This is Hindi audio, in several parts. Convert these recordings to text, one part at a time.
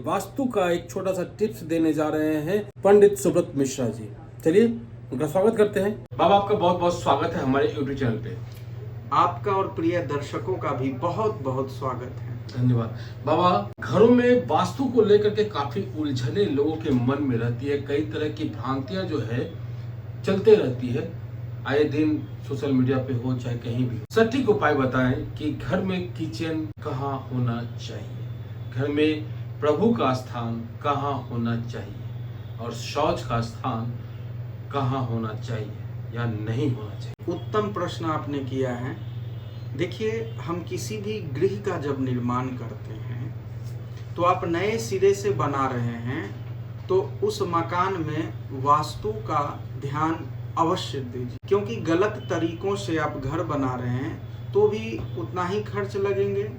वास्तु का एक छोटा सा टिप्स देने जा रहे हैं पंडित सुब्रत मिश्रा जी। चलिए उनका स्वागत करते हैं। बाबा आपका बहुत बहुत स्वागत है हमारे यूट्यूब चैनल पे। आपका और प्रिय दर्शकों का भी बहुत बहुत स्वागत है। धन्यवाद। बाबा, घरों में वास्तु को लेकर के काफी उलझने लोगों के मन में रहती है, कई तरह की भ्रांतियां जो है चलते रहती है, आए दिन सोशल मीडिया पे हो चाहे कहीं भी। सटीक उपाय बताएं कि घर में किचन कहाँ होना चाहिए, घर में प्रभु का स्थान कहाँ होना चाहिए और शौच का स्थान कहाँ होना चाहिए या नहीं होना चाहिए। उत्तम प्रश्न आपने किया है। देखिए, हम किसी भी गृह का जब निर्माण करते हैं तो आप नए सिरे से बना रहे हैं तो उस मकान में वास्तु का ध्यान अवश्य दीजिए, क्योंकि गलत तरीकों से आप घर बना रहे हैं तो भी उतना ही खर्च लगेंगे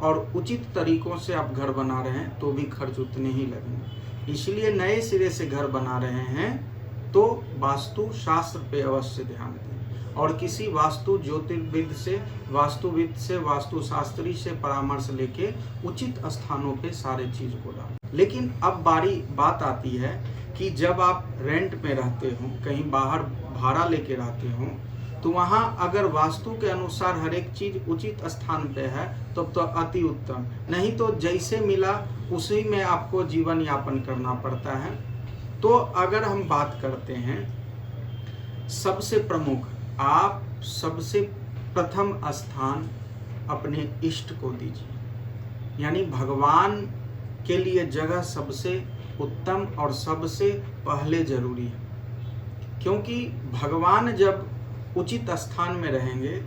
और उचित तरीकों से आप घर बना रहे हैं तो भी खर्च उतने ही लगेंगे। इसलिए नए सिरे से घर बना रहे हैं तो वास्तु शास्त्र पे अवश्य ध्यान दें और किसी वास्तु ज्योतिर्विद से, वास्तुविद से, वास्तुशास्त्री से परामर्श लेके उचित स्थानों पे सारे चीज को डालें। लेकिन अब बात आती है कि जब आप रेंट में रहते हो, कहीं बाहर भाड़ा लेके रहते हो, तो वहाँ अगर वास्तु के अनुसार हर एक चीज उचित स्थान पे है तो अति उत्तम, नहीं तो जैसे मिला उसी में आपको जीवन यापन करना पड़ता है। तो अगर हम बात करते हैं, सबसे प्रमुख, आप सबसे प्रथम स्थान अपने इष्ट को दीजिए, यानी भगवान के लिए जगह सबसे उत्तम और सबसे पहले जरूरी है, क्योंकि भगवान जब उचित स्थान में रहेंगे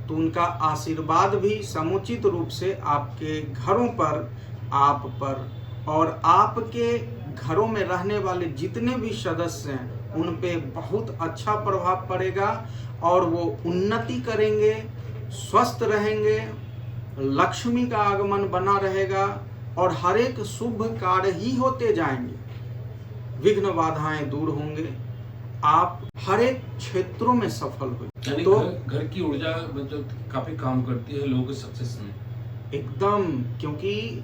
तो उनका आशीर्वाद भी समुचित रूप से आपके घरों पर, आप पर और आपके घरों में रहने वाले जितने भी सदस्य हैं उन पे बहुत अच्छा प्रभाव पड़ेगा और वो उन्नति करेंगे, स्वस्थ रहेंगे, लक्ष्मी का आगमन बना रहेगा और हर एक शुभ कार्य ही होते जाएंगे, विघ्न बाधाएं दूर होंगे, आप हर एक क्षेत्रों में सफल हो। तो घर की ऊर्जा मतलब काफी काम करती है लोगों के सक्सेस में। एकदम, क्योंकि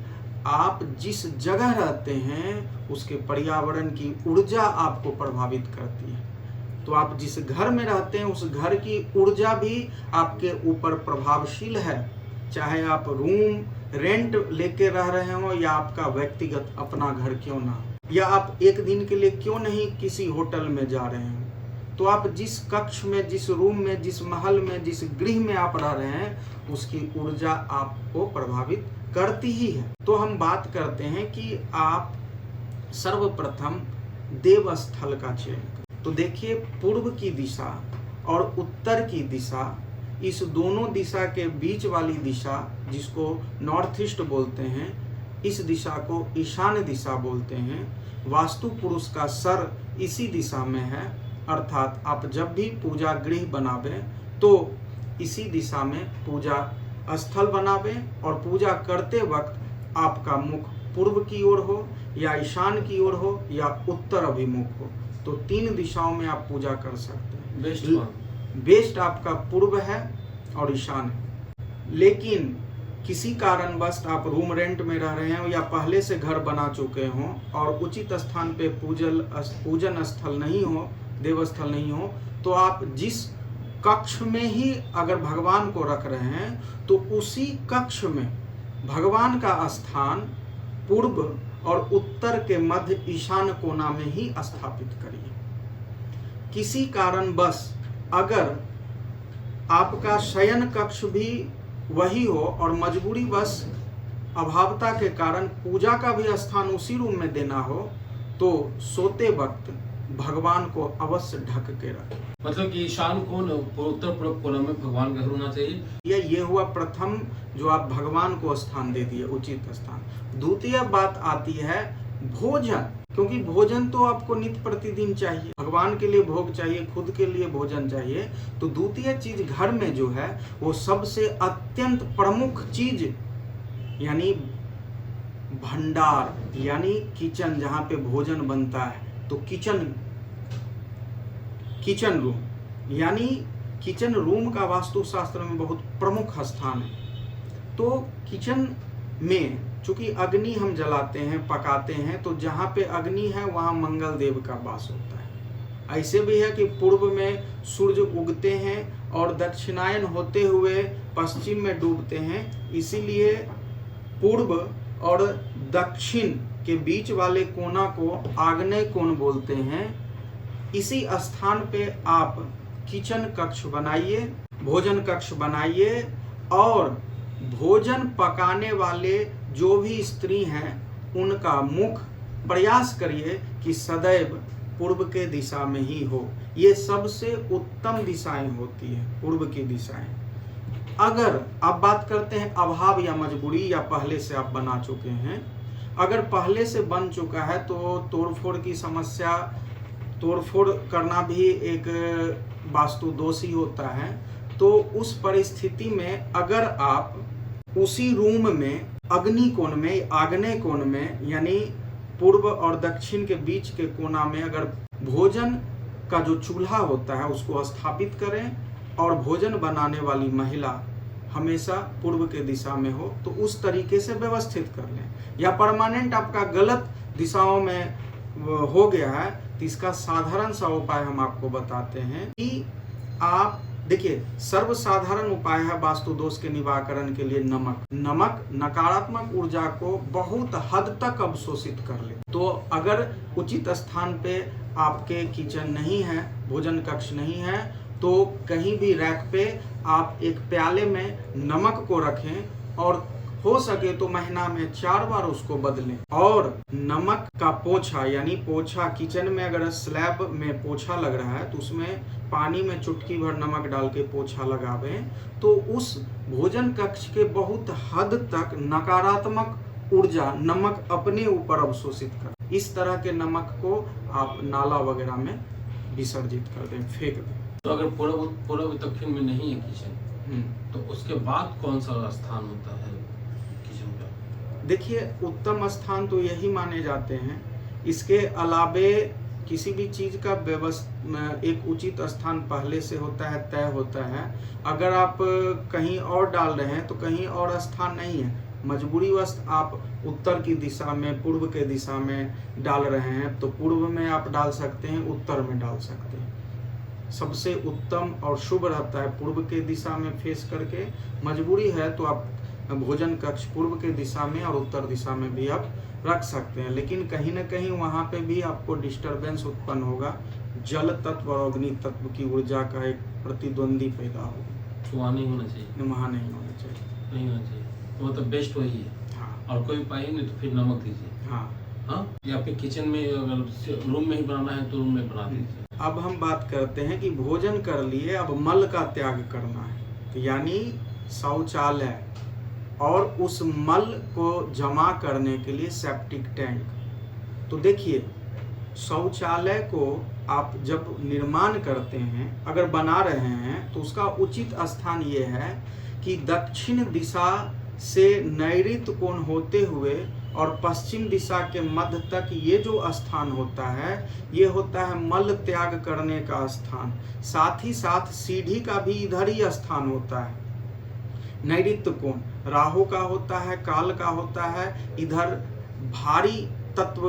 आप जिस जगह रहते हैं उसके पर्यावरण की ऊर्जा आपको प्रभावित करती है। तो आप जिस घर में रहते हैं उस घर की ऊर्जा भी आपके ऊपर प्रभावशील है, चाहे आप रूम रेंट लेके रह रहे हो या आपका व्यक्तिगत अपना घर क्यों ना, या आप एक दिन के लिए क्यों नहीं किसी होटल में जा रहे हैं, तो आप जिस कक्ष में, जिस रूम में, जिस महल में, जिस गृह में आप रह रहे हैं उसकी ऊर्जा आपको प्रभावित करती ही है। तो हम बात करते हैं कि आप सर्वप्रथम देव स्थल का चयन करें। तो देखिए, पूर्व की दिशा और उत्तर की दिशा, इस दोनों दिशा के बीच वाली दिशा जिसको नॉर्थ ईस्ट बोलते हैं, इस दिशा को ईशान्य दिशा बोलते हैं। वास्तु पुरुष का सर इसी दिशा में है, अर्थात आप जब भी पूजा गृह बनावे तो इसी दिशा में पूजा स्थल बनावे और पूजा करते वक्त आपका मुख पूर्व की ओर हो या ईशान की ओर हो या उत्तर अभिमुख हो। तो तीन दिशाओं में आप पूजा कर सकते हैं। बेस्ट आपका पूर्व है और ईशान है। लेकिन किसी कारणवश आप रूम रेंट में रह रहे हैं या पहले से घर बना चुके हों और उचित स्थान पे पूजन स्थल नहीं हो, देव स्थल नहीं हो, तो आप जिस कक्ष में ही अगर भगवान को रख रहे हैं तो उसी कक्ष में भगवान का स्थान पूर्व और उत्तर के मध्य ईशान कोना में ही स्थापित करिए। किसी कारणवश अगर आपका शयन कक्ष भी वही हो और मजबूरी बस अभावता के कारण पूजा का भी स्थान उसी रूम में देना हो, तो सोते वक्त भगवान को अवश्य ढक के रखें। मतलब कि ईशान कोण, उत्तर पूर्व कोना में भगवान का घर होना चाहिए। ये हुआ प्रथम जो आप भगवान को स्थान दे दिए, उचित स्थान। द्वितीय बात आती है भोजन, क्योंकि भोजन तो आपको नित्य प्रतिदिन चाहिए, भगवान के लिए भोग चाहिए, खुद के लिए भोजन चाहिए। तो द्वितीय चीज घर में जो है वो सबसे अत्यंत प्रमुख चीज, यानी भंडार, यानी किचन, जहाँ पे भोजन बनता है। तो किचन रूम, यानी किचन रूम का वास्तुशास्त्र में बहुत प्रमुख स्थान है। तो किचन में चूंकि अग्नि हम जलाते हैं, पकाते हैं, तो जहाँ पे अग्नि है वहाँ मंगल देव का वास होता है। ऐसे भी है कि पूर्व में सूर्य उगते हैं और दक्षिणायन होते हुए पश्चिम में डूबते हैं, इसीलिए पूर्व और दक्षिण के बीच वाले कोना को आग्नेय कोण बोलते हैं। इसी स्थान पे आप किचन कक्ष बनाइए, भोजन कक्ष बनाइए, और भोजन पकाने वाले जो भी स्त्री हैं उनका मुख प्रयास करिए कि सदैव पूर्व के दिशा में ही हो। ये सबसे उत्तम दिशाएं होती है, पूर्व की दिशाएं। अगर आप बात करते हैं अभाव या मजबूरी, या पहले से आप बना चुके हैं, अगर पहले से बन चुका है तो तोड़फोड़ की समस्या, तोड़फोड़ करना भी एक वास्तु दोष ही होता है। तो उस परिस्थिति में अगर आप उसी रूम में अग्नि कोण में, आग्नेय कोण में, यानी पूर्व और दक्षिण के बीच के कोना में अगर भोजन का जो चूल्हा होता है उसको स्थापित करें, और भोजन बनाने वाली महिला हमेशा पूर्व के दिशा में हो, तो उस तरीके से व्यवस्थित कर लें। या परमानेंट आपका गलत दिशाओं में हो गया है, तो इसका साधारण सा उपाय हम आपको बताते हैं कि आप देखिए, सर्वसाधारण उपाय है वास्तु दोष के निवारण के लिए नमक नकारात्मक ऊर्जा को बहुत हद तक अवशोषित कर ले। तो अगर उचित स्थान पे आपके किचन नहीं है, भोजन कक्ष नहीं है, तो कहीं भी रैक पे आप एक प्याले में नमक को रखें, और हो सके तो महीना में 4 बार उसको बदलें। और नमक का पोछा, यानी पोछा, किचन में अगर स्लैब में पोछा लग रहा है तो उसमें पानी में चुटकी भर नमक डाल के पोछा लगावें, तो उस भोजन कक्ष के बहुत हद तक नकारात्मक ऊर्जा नमक अपने ऊपर अवशोषित कर। इस तरह के नमक को आप नाला वगैरह में विसर्जित कर दें, फेंक दें। तो अगर पूर्व दक्षिण में नहीं है किचन, तो उसके बाद कौन सा स्थान होता है किचन का? देखिए, उत्तम स्थान तो यही माने जाते हैं। इसके अलावे किसी भी चीज का एक उचित स्थान पहले से होता है, तय होता है। अगर आप कहीं और डाल रहे हैं तो कहीं और स्थान नहीं है, मजबूरीवश आप उत्तर की दिशा में, पूर्व के दिशा में डाल रहे हैं, तो पूर्व में आप डाल सकते हैं, उत्तर में डाल सकते हैं। सबसे उत्तम और शुभ रहता है पूर्व के दिशा में फेस करके। मजबूरी है तो आप भोजन कक्ष पूर्व के दिशा में और उत्तर दिशा में भी आप रख सकते हैं, लेकिन कहीं ना कहीं वहाँ पे भी आपको डिस्टरबेंस उत्पन्न होगा। जल तत्व और अग्नि तत्व की ऊर्जा का एक प्रतिद्वंदी पैदा होगा। वहाँ नहीं होना चाहिए, वहाँ नहीं होना चाहिए, नहीं होना चाहिए। तो मतलब बेस्ट वही है। हाँ, और कोई उपाय नहीं तो फिर नमक दीजिए। हाँ, हाँ, या फिर किचन में अगर रूम में ही बनाना है तो रूम में बना दीजिए। अब हम बात करते हैं कि भोजन कर लिए, अब मल का त्याग करना है, तो यानी शौचालय और उस मल को जमा करने के लिए सेप्टिक टैंक। तो देखिए, शौचालय को आप जब निर्माण करते हैं, अगर बना रहे हैं, तो उसका उचित स्थान ये है कि दक्षिण दिशा से नैऋत्य कोण होते हुए और पश्चिम दिशा के मध्य तक ये जो स्थान होता है, ये होता है मल त्याग करने का स्थान। साथ ही साथ सीढ़ी का भी इधर ही स्थान होता है। नैऋत्य कोण राहु का होता है, काल का होता है। इधर भारी तत्व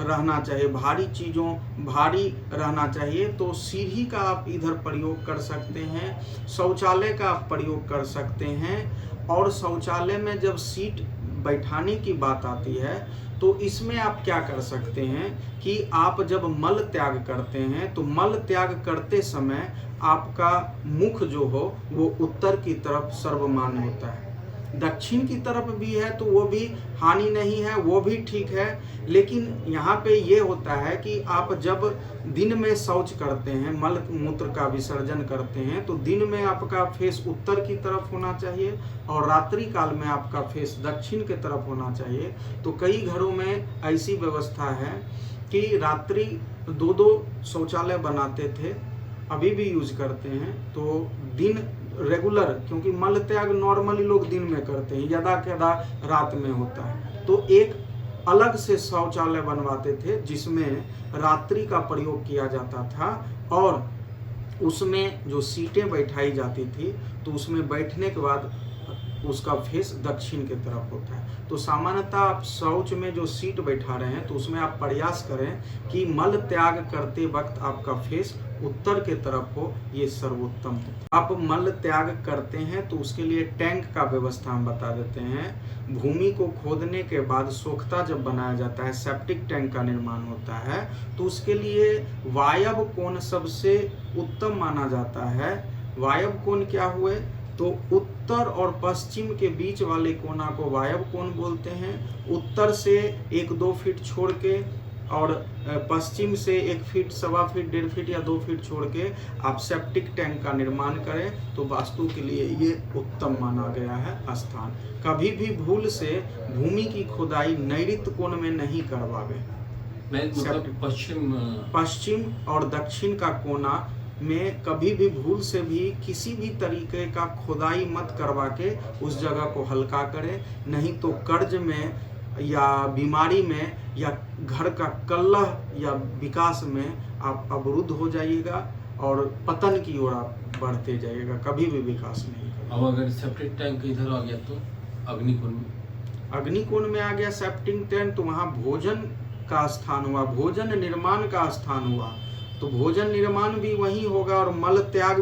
रहना चाहिए, भारी चीज़ों भारी रहना चाहिए, तो सीढ़ी का आप इधर प्रयोग कर सकते हैं, शौचालय का आप प्रयोग कर सकते हैं। और शौचालय में जब सीट बैठाने की बात आती है, तो इसमें आप क्या कर सकते हैं कि आप जब मल त्याग करते हैं, तो मल त्याग करते समय आपका मुख जो हो वो उत्तर की तरफ सर्वमान्य होता है। दक्षिण की तरफ भी है तो वो भी हानि नहीं है, वो भी ठीक है। लेकिन यहाँ पे ये होता है कि आप जब दिन में शौच करते हैं, मल मूत्र का विसर्जन करते हैं, तो दिन में आपका फेस उत्तर की तरफ होना चाहिए और रात्रि काल में आपका फेस दक्षिण की तरफ होना चाहिए। तो कई घरों में ऐसी व्यवस्था है कि रात्रि 2-2 शौचालय बनाते थे, अभी भी यूज करते हैं। तो दिन रेगुलर, क्योंकि मल त्याग नॉर्मली लोग दिन में करते हैं, यदा कदा रात में होता है, तो एक अलग से शौचालय बनवाते थे जिसमें रात्रि का प्रयोग किया जाता था। और उसमें जो सीटें बैठाई जाती थी, तो उसमें बैठने के बाद उसका फेस दक्षिण की तरफ होता है। तो सामान्यतः आप शौच में जो सीट बैठा रहे हैं तो उसमें आप प्रयास करें कि मल त्याग करते वक्त आपका फेस उत्तर के तरफ हो, ये सर्वोत्तम हो। आप मल त्याग करते हैं तो उसके लिए टैंक का व्यवस्था हम बता देते हैं। भूमि को खोदने के बाद सोख्ता जब बनाया जाता है, सेप्टिक टैंक का निर्माण होता है, तो उसके लिए वायव्य कोण सबसे उत्तम माना जाता है। वायव्य कोण क्या हुए, तो उत्तर और पश्चिम के बीच वाले कोना को वायव्य कोण बोलते हैं। उत्तर से 1-2 फीट छोड़ के और पश्चिम से 1 फीट, 1.25 फीट, 1.5 फीट या 2 फीट छोड़ के आप सेप्टिक टैंक का निर्माण करें तो वास्तु के लिए ये उत्तम माना गया है स्थान। कभी भी भूल से भूमि की खुदाई नैऋत्य कोण में नहीं करवावे। मतलब पश्चिम और दक्षिण का कोना में कभी भी भूल से भी किसी भी तरीके का खुदाई मत करवा के उस जगह को हल्का करें, नहीं तो कर्ज में या बीमारी में या घर का कलह या विकास में आप अवरुद्ध हो जाइएगा और पतन की ओर आप बढ़ते जाइएगा, कभी भी विकास नहीं करेगा। अब अगर सेप्टिक टैंक इधर आ गया तो अग्निकोण में आ गया सेप्टिक टैंक, तो वहाँ भोजन का स्थान हुआ, भोजन निर्माण का स्थान हुआ, तो भोजन निर्माण भी वही होगा और मल त्याग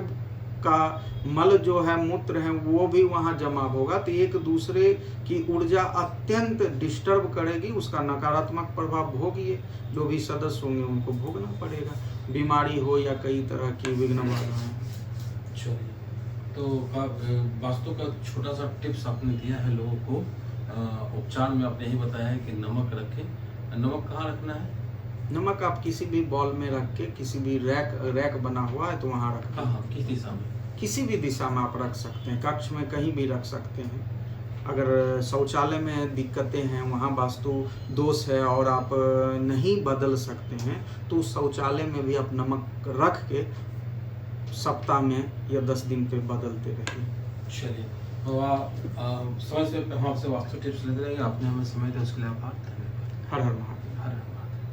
का मल जो है, मूत्र है, वो भी वहाँ जमा होगा। तो एक दूसरे की ऊर्जा अत्यंत डिस्टर्ब करेगी, उसका नकारात्मक प्रभाव भोगिए, जो भी सदस्य होंगे उनको भोगना पड़ेगा, बीमारी हो या कई तरह की विघ्न बाधाएं। चलिए, तो आप वास्तु का छोटा सा टिप्स आपने दिया है लोगों को। उपचार में आपने यही बताया है कि नमक रखें। नमक कहाँ रखना है? नमक आप किसी भी बॉल में रख के, किसी भी रैक बना हुआ है तो वहाँ रख दें। हाँ, किस दिशा में? किसी भी दिशा में आप रख सकते हैं, कक्ष में कहीं भी रख सकते हैं। अगर शौचालय में दिक्कतें हैं, वहाँ वास्तु दोष है और आप नहीं बदल सकते हैं, तो शौचालय में भी आप नमक रख के सप्ताह में या 10 दिन पे बदलते रहिए। चलिए, तो समय से हम आपसे वास्तु टिप्स लेते रहेंगे। आपने हमें समय दिया उसके लिए आभार। धन्यवाद। हर हर महादेव।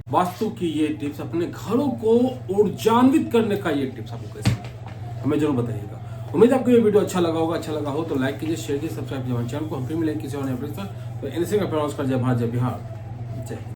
वास्तु की ये टिप्स, अपने घरों को ऊर्जान्वित करने का ये टिप्स आपको कैसे लगा हमें जरूर बताइएगा। उम्मीद है आपको ये वीडियो अच्छा लगा होगा। अच्छा लगा हो तो लाइक कीजिए, शेयर कीजिए, सब्सक्राइब कीजिए हमारे चैनल को। हम फिर मिलेंगे किसी और नए वीडियो के साथ। तो इनसे का प्रयास कर जय भारत, जय बिहार, जय हिंद।